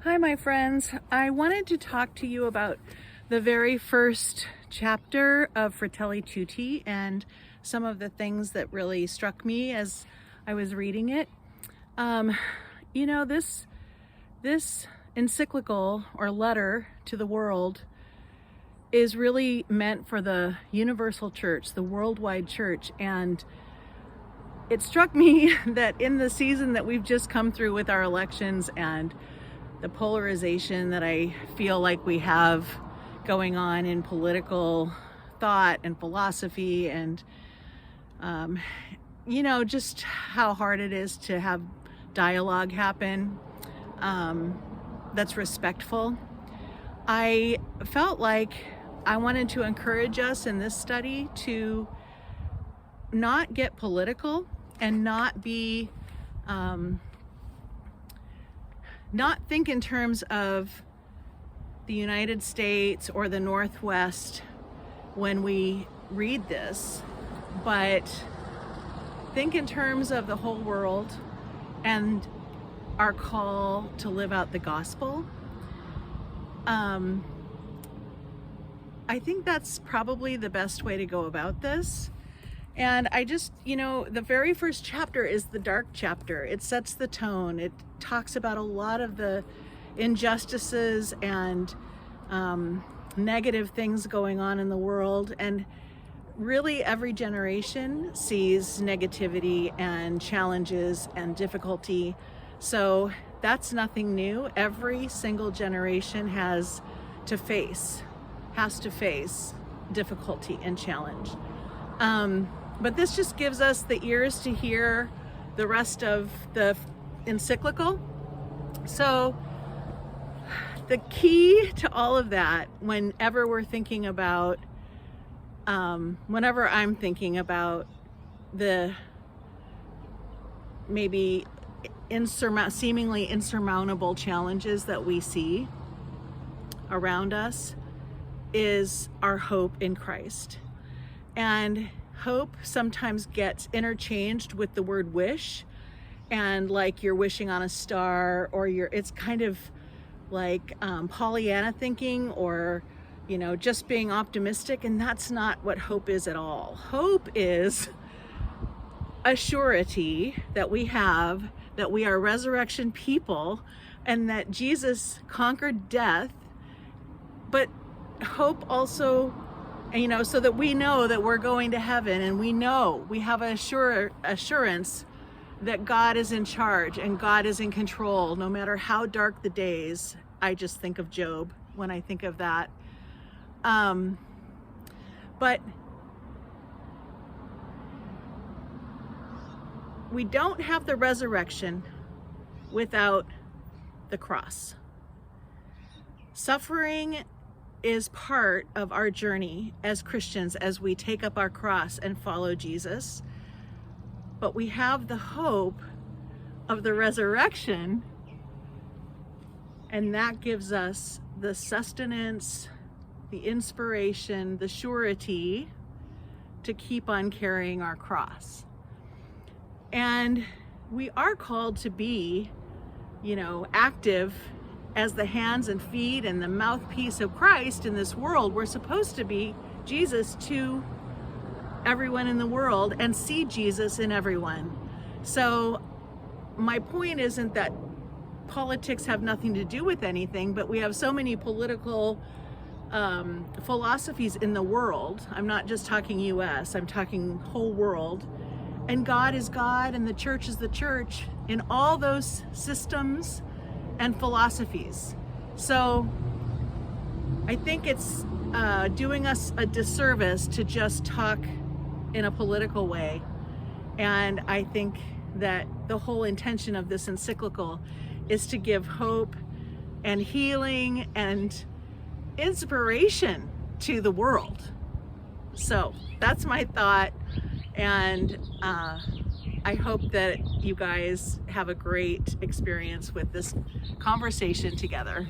Hi, my friends. I wanted to talk to you about the very first chapter of Fratelli Tutti and some of the things that really struck me as I was reading it. Um, this encyclical or letter to the world is really meant for the universal church, the worldwide church, and it struck me that in the season that we've just come through with our elections and the polarization that I feel like we have going on in political thought and philosophy, and just how hard it is to have dialogue happen that's respectful. I felt like I wanted to encourage us in this study to not get political and not be not think in terms of the United States or the Northwest when we read this, but think in terms of the whole world and our call to live out the gospel. I think that's probably the best way to go about this. And I just, the very first chapter is the dark chapter. It sets the tone. It talks about a lot of the injustices and negative things going on in the world. And really every generation sees negativity and challenges and difficulty. So that's nothing new. Every single generation has to face difficulty and challenge. But this just gives us the ears to hear the rest of the encyclical. So the key to all of that, whenever I'm thinking about the maybe seemingly insurmountable challenges that we see around us, is our hope in Christ. And hope sometimes gets interchanged with the word wish, and like you're wishing on a star, or it's kind of like Pollyanna thinking, or just being optimistic, and that's not what hope is at all. Hope is a surety that we have, that we are resurrection people, and that Jesus conquered death. But hope also, so that we know that we're going to heaven, and we have assurance that God is in charge and God is in control, no matter how dark the days. I just think of Job when I think of that. But we don't have the resurrection without the cross. Suffering is part of our journey as Christians as we take up our cross and follow Jesus. But we have the hope of the resurrection, and that gives us the sustenance, the inspiration, the surety to keep on carrying our cross. And we are called to be, active as the hands and feet and the mouthpiece of Christ in this world. We're supposed to be Jesus to everyone in the world and see Jesus in everyone. So my point isn't that politics have nothing to do with anything, but we have so many political philosophies in the world. I'm not just talking US, I'm talking whole world. And God is God, and the church is the church in all those systems and philosophies. So I think it's doing us a disservice to just talk in a political way. And I think that the whole intention of this encyclical is to give hope and healing and inspiration to the world. So that's my thought, and I hope that you guys have a great experience with this conversation together.